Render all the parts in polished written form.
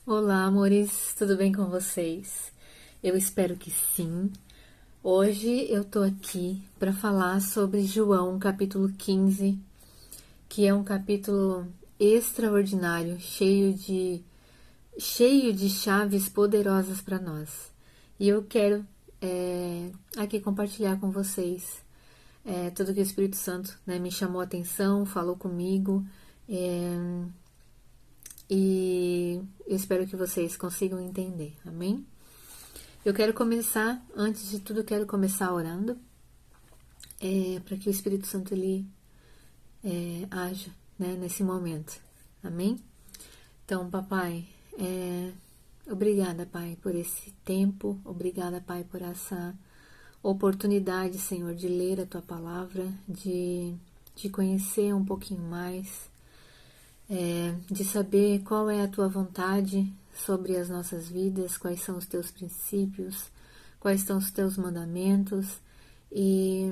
Olá, amores, tudo bem com vocês? Eu espero que sim. Hoje eu tô aqui para falar sobre João, capítulo 15, que é um capítulo extraordinário, cheio de chaves poderosas para nós. E eu quero aqui compartilhar com vocês tudo que o Espírito Santo, me chamou a atenção, falou comigo. E eu espero que vocês consigam entender, amém? Eu quero começar, antes de tudo, eu quero começar orando, para que o Espírito Santo ele haja, nesse momento, amém? Então, papai, obrigada, pai, por esse tempo, obrigada, pai, por essa oportunidade, Senhor, de ler a tua palavra, de conhecer um pouquinho mais, de saber qual é a tua vontade sobre as nossas vidas, quais são os teus princípios, quais são os teus mandamentos. E,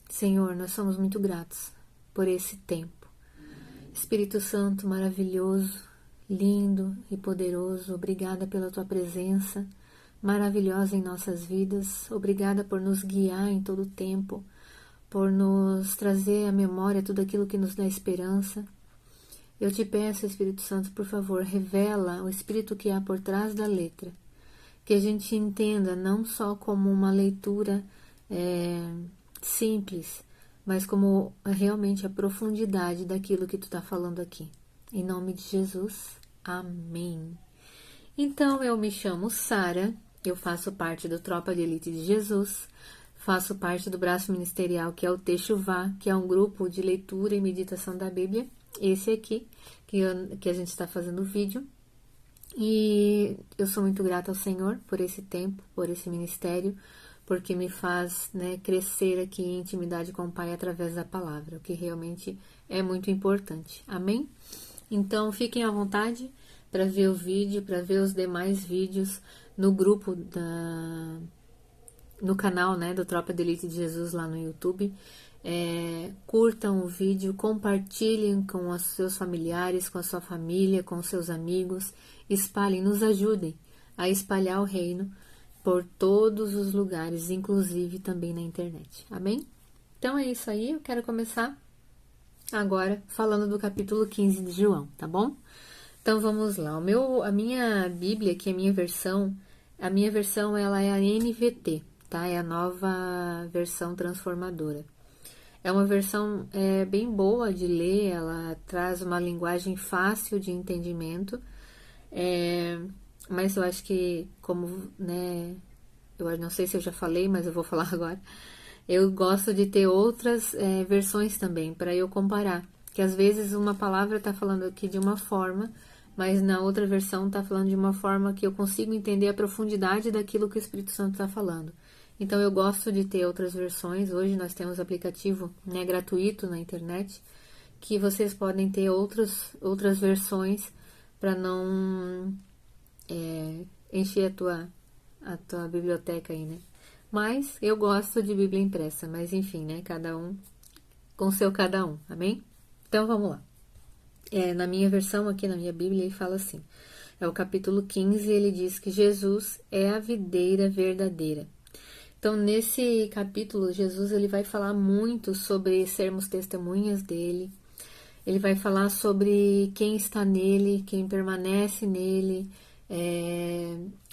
Senhor, nós somos muito gratos por esse tempo. Espírito Santo maravilhoso, lindo e poderoso, obrigada pela tua presença maravilhosa em nossas vidas, obrigada por nos guiar em todo o tempo, por nos trazer à memória tudo aquilo que nos dá esperança. Eu te peço, Espírito Santo, por favor, revela o Espírito que há por trás da letra. Que a gente entenda não só como uma leitura simples, mas como realmente a profundidade daquilo que tu está falando aqui. Em nome de Jesus, amém. Então, eu me chamo Sara, eu faço parte do Tropa de Elite de Jesus, faço parte do braço ministerial que é o Techuvá, que é um grupo de leitura e meditação da Bíblia. Esse aqui, que a gente está fazendo o vídeo. E eu sou muito grata ao Senhor por esse tempo, por esse ministério, porque me faz crescer aqui em intimidade com o Pai através da palavra, o que realmente é muito importante. Amém? Então, fiquem à vontade para ver o vídeo, para ver os demais vídeos no grupo no canal do Tropa de Elite de Jesus lá no YouTube. Curtam o vídeo, compartilhem com os seus familiares, com a sua família, com os seus amigos, espalhem, nos ajudem a espalhar o reino por todos os lugares, inclusive também na internet, amém? Então é isso aí, eu quero começar agora falando do capítulo 15 de João, tá bom? Então vamos lá, a minha Bíblia, que é a minha versão ela é a NVT, tá? É a nova versão transformadora. É uma versão bem boa de ler, ela traz uma linguagem fácil de entendimento, mas eu acho que, eu não sei se eu já falei, mas eu vou falar agora, eu gosto de ter outras versões também, para eu comparar, que às vezes uma palavra está falando aqui de uma forma, mas na outra versão está falando de uma forma que eu consigo entender a profundidade daquilo que o Espírito Santo está falando. Então, eu gosto de ter outras versões. Hoje nós temos aplicativo gratuito na internet, que vocês podem ter outras versões para não encher a tua biblioteca aí, Mas eu gosto de Bíblia impressa, mas enfim, cada um com seu cada um, amém? Então, vamos lá. Na minha versão aqui, na minha Bíblia, ele fala assim, é o capítulo 15, ele diz que Jesus é a videira verdadeira. Então, nesse capítulo, Jesus ele vai falar muito sobre sermos testemunhas dele. Ele vai falar sobre quem está nele, quem permanece nele,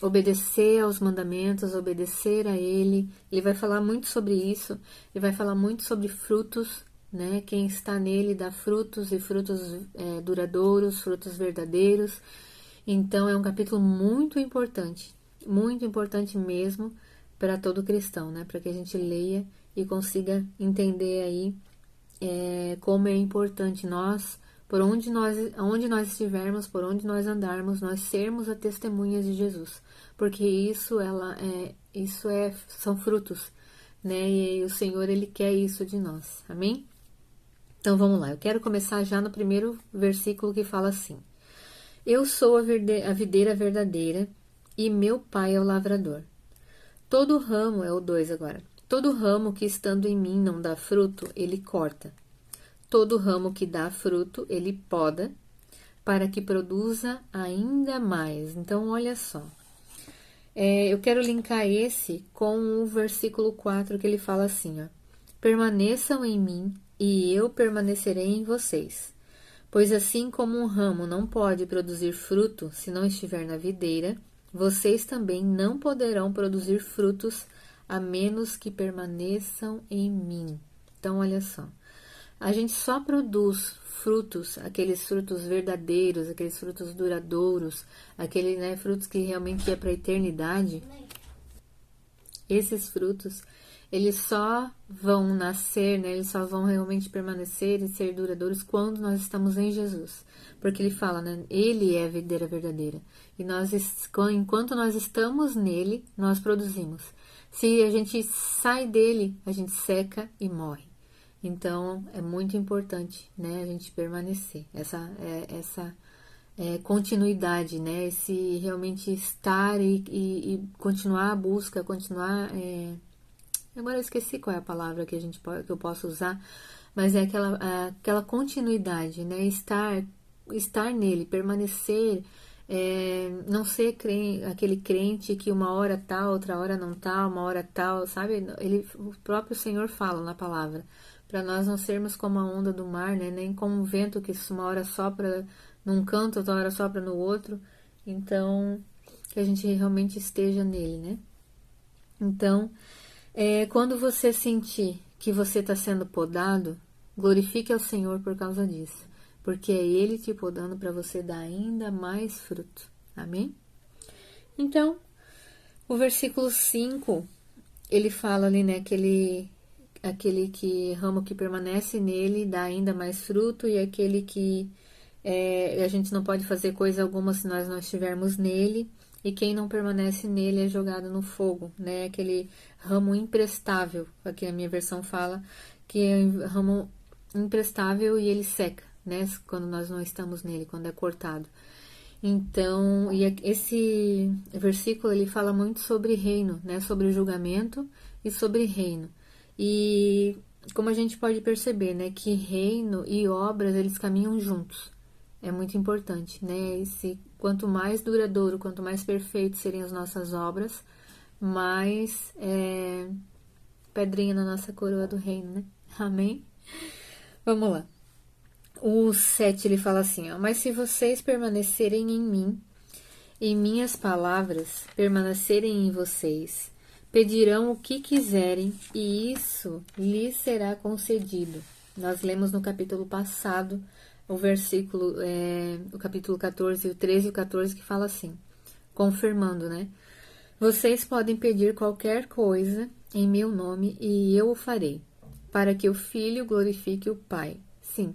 obedecer aos mandamentos, obedecer a ele. Ele vai falar muito sobre isso. Ele vai falar muito sobre frutos, Quem está nele dá frutos e frutos duradouros, frutos verdadeiros. Então, é um capítulo muito importante mesmo, para todo cristão, para que a gente leia e consiga entender aí como é importante nós, aonde nós estivermos, por onde nós andarmos, nós sermos a testemunhas de Jesus, porque são frutos, e o Senhor ele quer isso de nós, amém? Então vamos lá, eu quero começar já no primeiro versículo que fala assim: Eu sou a videira verdadeira e meu pai é o lavrador. Todo ramo, é o 2 agora, todo ramo que estando em mim não dá fruto, ele corta. Todo ramo que dá fruto, ele poda, para que produza ainda mais. Então, olha só. Eu quero linkar esse com o versículo 4, que ele fala assim, ó. Permaneçam em mim, e eu permanecerei em vocês. Pois assim como um ramo não pode produzir fruto se não estiver na videira, vocês também não poderão produzir frutos a menos que permaneçam em mim. Então, olha só. A gente só produz frutos, aqueles frutos verdadeiros, aqueles frutos duradouros, aqueles, né, frutos que realmente é para a eternidade. Esses frutos, eles só vão nascer, né, eles só vão realmente permanecer e ser duradouros quando nós estamos em Jesus. Porque ele fala, né, ele é a videira verdadeira. E nós, enquanto nós estamos nele, nós produzimos. Se a gente sai dele, a gente seca e morre. Então, é muito importante, né, a gente permanecer, essa continuidade, né, esse realmente estar e continuar a busca, continuar, agora eu esqueci qual é a palavra que que eu posso usar, mas é aquela continuidade, né, estar nele, permanecer, não ser aquele crente que uma hora tá, outra hora não tá, uma hora tal, sabe, o próprio Senhor fala na palavra, para nós não sermos como a onda do mar, né? Nem como um vento que uma hora sopra num canto, outra hora sopra no outro. Então, que a gente realmente esteja nele, né? Então, quando você sentir que você está sendo podado, glorifique ao Senhor por causa disso. Porque é Ele te podando para você dar ainda mais fruto. Amém? Então, o versículo 5, ele fala ali, né? Aquele ramo que permanece nele dá ainda mais fruto, e aquele que a gente não pode fazer coisa alguma se nós não estivermos nele, e quem não permanece nele é jogado no fogo, né? Aquele ramo imprestável, aqui a minha versão fala que é ramo imprestável e ele seca, né? Quando nós não estamos nele, quando é cortado. Então, e esse versículo ele fala muito sobre reino, né? Sobre julgamento e sobre reino. E como a gente pode perceber, né, que reino e obras, eles caminham juntos. É muito importante, né? Quanto mais duradouro, quanto mais perfeito serem as nossas obras, mais pedrinha na nossa coroa do reino, né? Amém? Vamos lá. O 7, ele fala assim, ó, mas se vocês permanecerem em mim, e minhas palavras permanecerem em vocês, pedirão o que quiserem e isso lhes será concedido. Nós lemos no capítulo passado o versículo, o capítulo 14, o 13 e o 14, que fala assim, confirmando, né? Vocês podem pedir qualquer coisa em meu nome e eu o farei, para que o Filho glorifique o Pai. Sim,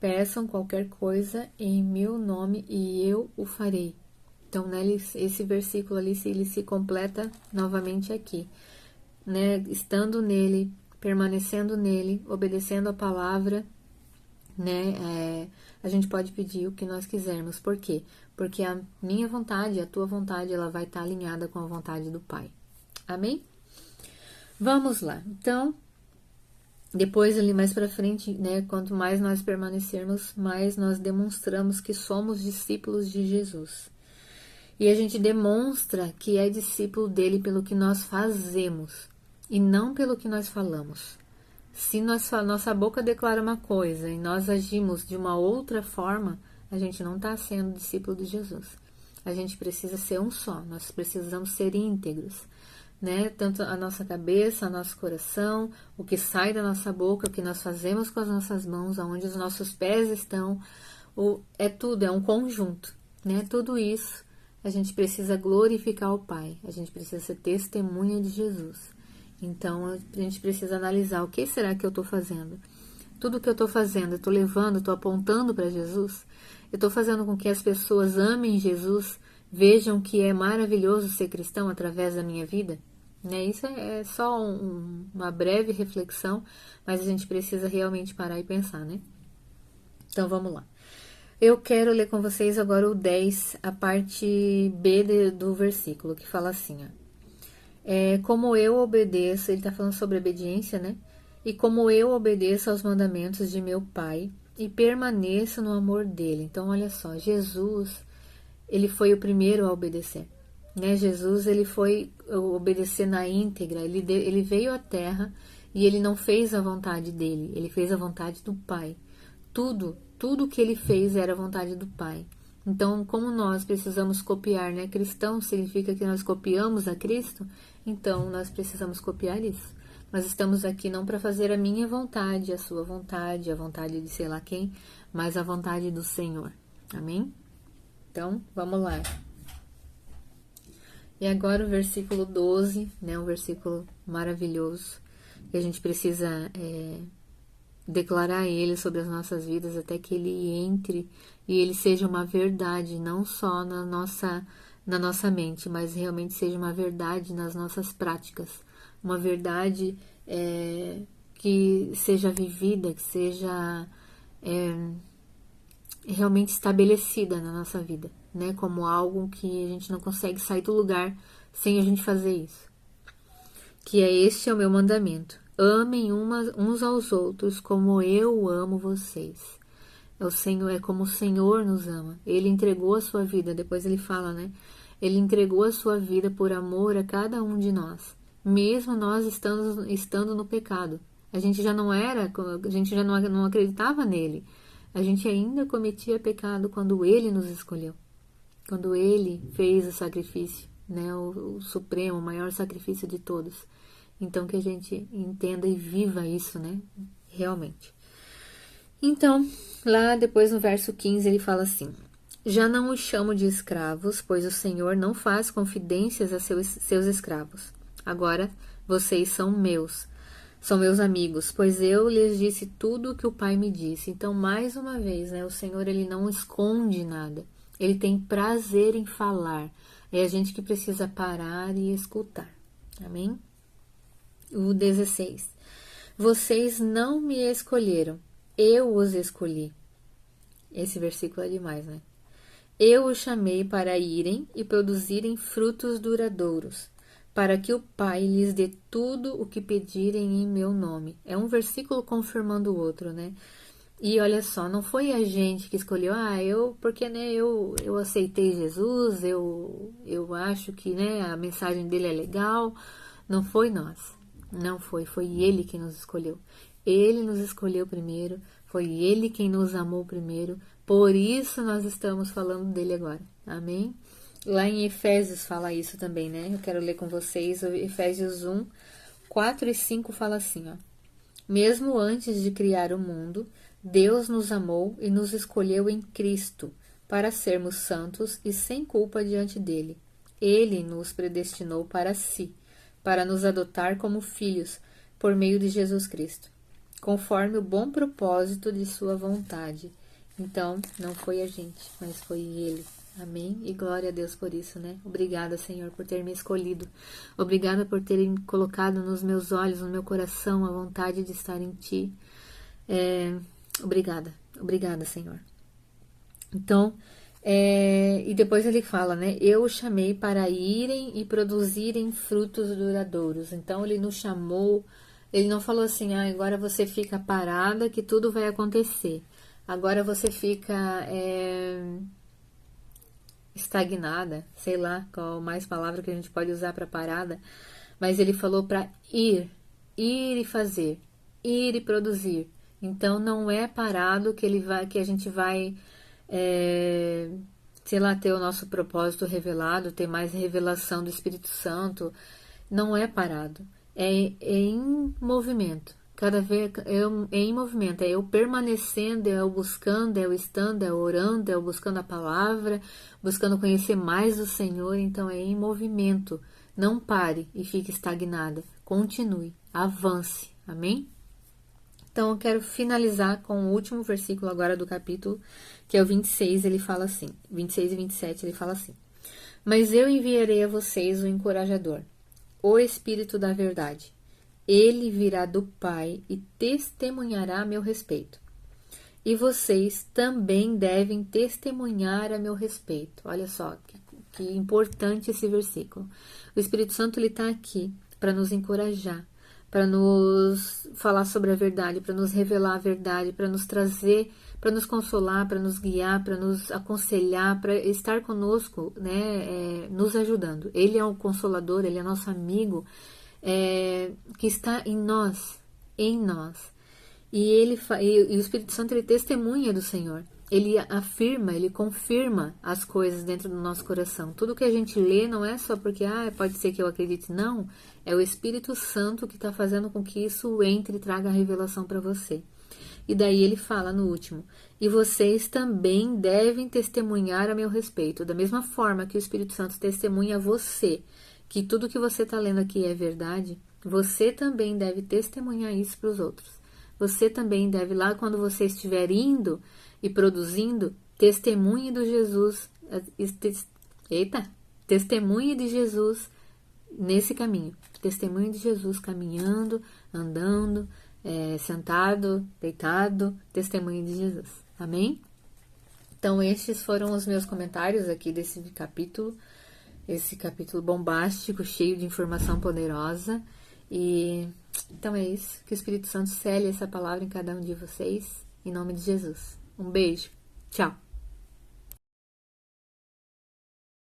peçam qualquer coisa em meu nome e eu o farei. Então, né, esse versículo ali, ele se completa novamente aqui, né, estando nele, permanecendo nele, obedecendo a palavra, né, a gente pode pedir o que nós quisermos. Por quê? Porque a minha vontade, a tua vontade, ela vai estar alinhada com a vontade do Pai. Amém? Vamos lá. Então, depois ali mais para frente, né, quanto mais nós permanecermos, mais nós demonstramos que somos discípulos de Jesus. E a gente demonstra que é discípulo dele pelo que nós fazemos e não pelo que nós falamos. Se nossa boca declara uma coisa e nós agimos de uma outra forma, a gente não está sendo discípulo de Jesus. A gente precisa ser um só, nós precisamos ser íntegros, né? Tanto a nossa cabeça, o nosso coração, o que sai da nossa boca, o que nós fazemos com as nossas mãos, aonde os nossos pés estão, tudo, é um conjunto, né? Tudo isso. A gente precisa glorificar o Pai, a gente precisa ser testemunha de Jesus. Então, a gente precisa analisar o que será que eu estou fazendo. Tudo que eu estou fazendo, eu estou levando, estou apontando para Jesus. Eu estou fazendo com que as pessoas amem Jesus, vejam que é maravilhoso ser cristão através da minha vida. Né? Isso é só uma breve reflexão, mas a gente precisa realmente parar e pensar, né? Então, vamos lá. Eu quero ler com vocês agora o 10, a parte B do versículo, que fala assim, ó. Como eu obedeço, ele está falando sobre obediência, né? E como eu obedeço aos mandamentos de meu Pai, e permaneça no amor dele. Então, olha só, Jesus, ele foi o primeiro a obedecer, né? Jesus, ele foi obedecer na íntegra, ele veio à terra e ele não fez a vontade dele, ele fez a vontade do Pai. Tudo que ele fez era a vontade do Pai. Então, como nós precisamos copiar, né? Cristão significa que nós copiamos a Cristo, então nós precisamos copiar isso. Nós estamos aqui não para fazer a minha vontade, a sua vontade, a vontade de sei lá quem, mas a vontade do Senhor. Amém? Então, vamos lá. E agora o versículo 12, né? Um versículo maravilhoso, que a gente precisa declarar ele sobre as nossas vidas até que ele entre e ele seja uma verdade, não só na nossa mente, mas realmente seja uma verdade nas nossas práticas. Uma verdade que seja vivida, que seja realmente estabelecida na nossa vida, né? Como algo que a gente não consegue sair do lugar sem a gente fazer isso. Que este é o meu mandamento: amem uns aos outros como eu amo vocês. É como o Senhor nos ama. Ele entregou a sua vida, depois ele fala, né? Ele entregou a sua vida por amor a cada um de nós, mesmo nós estando no pecado. A gente já não acreditava nele. A gente ainda cometia pecado quando ele nos escolheu, quando ele fez o sacrifício, né? O supremo, o maior sacrifício de todos. Então, que a gente entenda e viva isso, né? Realmente. Então, lá depois no verso 15, ele fala assim: já não os chamo de escravos, pois o Senhor não faz confidências a seus escravos. Agora, vocês são meus amigos, pois eu lhes disse tudo o que o Pai me disse. Então, mais uma vez, né? O Senhor, ele não esconde nada. Ele tem prazer em falar. É a gente que precisa parar e escutar. Amém? O 16. Vocês não me escolheram, eu os escolhi. Esse versículo é demais, né? Eu os chamei para irem e produzirem frutos duradouros, para que o Pai lhes dê tudo o que pedirem em meu nome. É um versículo confirmando o outro, né? E olha só, não foi a gente que escolheu, porque né, eu aceitei Jesus, eu acho que né, a mensagem dele é legal. Não foi nós. Não foi ele que nos escolheu. Ele nos escolheu primeiro, foi ele quem nos amou primeiro, por isso nós estamos falando dele agora. Amém? Lá em Efésios fala isso também, né? Eu quero ler com vocês, Efésios 1, 4 e 5 fala assim, ó. Mesmo antes de criar o mundo, Deus nos amou e nos escolheu em Cristo, para sermos santos e sem culpa diante dele. Ele nos predestinou para si, para nos adotar como filhos, por meio de Jesus Cristo, conforme o bom propósito de sua vontade. Então, não foi a gente, mas foi ele. Amém? E glória a Deus por isso, né? Obrigada, Senhor, por ter me escolhido. Obrigada por terem colocado nos meus olhos, no meu coração, a vontade de estar em Ti. Obrigada, Senhor. Então, e depois ele fala, né? Eu os chamei para irem e produzirem frutos duradouros. Então, ele nos chamou, ele não falou assim, agora você fica parada que tudo vai acontecer. Agora você fica estagnada, sei lá qual mais palavra que a gente pode usar para parada. Mas ele falou para ir e fazer, ir e produzir. Então, não é parado que a gente vai sei lá, ter o nosso propósito revelado, ter mais revelação do Espírito Santo. Não é parado, é em movimento. Cada vez é em movimento, é eu permanecendo, é eu buscando, é eu estando, é eu orando, é eu buscando a palavra, buscando conhecer mais o Senhor. Então é em movimento. Não pare e fique estagnada. Continue, avance. Amém? Então, eu quero finalizar com o último versículo agora do capítulo, que é o 26, ele fala assim, 26 e 27, ele fala assim: mas eu enviarei a vocês o encorajador, o Espírito da verdade. Ele virá do Pai e testemunhará a meu respeito. E vocês também devem testemunhar a meu respeito. Olha só, que importante esse versículo. O Espírito Santo está aqui para nos encorajar, para nos falar sobre a verdade, para nos revelar a verdade, para nos trazer, para nos consolar, para nos guiar, para nos aconselhar, para estar conosco, né, nos ajudando. Ele é o Consolador, Ele é nosso amigo, que está em nós, em nós. E o Espírito Santo, ele testemunha do Senhor. Ele afirma, ele confirma as coisas dentro do nosso coração. Tudo que a gente lê não é só porque, pode ser que eu acredite. Não, é o Espírito Santo que está fazendo com que isso entre e traga a revelação para você. E daí ele fala no último: e vocês também devem testemunhar a meu respeito. Da mesma forma que o Espírito Santo testemunha a você, que tudo que você está lendo aqui é verdade, você também deve testemunhar isso para os outros. Você também deve, lá quando você estiver indo e produzindo, testemunhe do Jesus, testemunhe de Jesus nesse caminho. Testemunhe de Jesus caminhando, andando, sentado, deitado, testemunhe de Jesus. Amém? Então, estes foram os meus comentários aqui desse capítulo. Esse capítulo bombástico, cheio de informação poderosa. E então é isso. Que o Espírito Santo cele essa palavra em cada um de vocês. Em nome de Jesus. Um beijo. Tchau.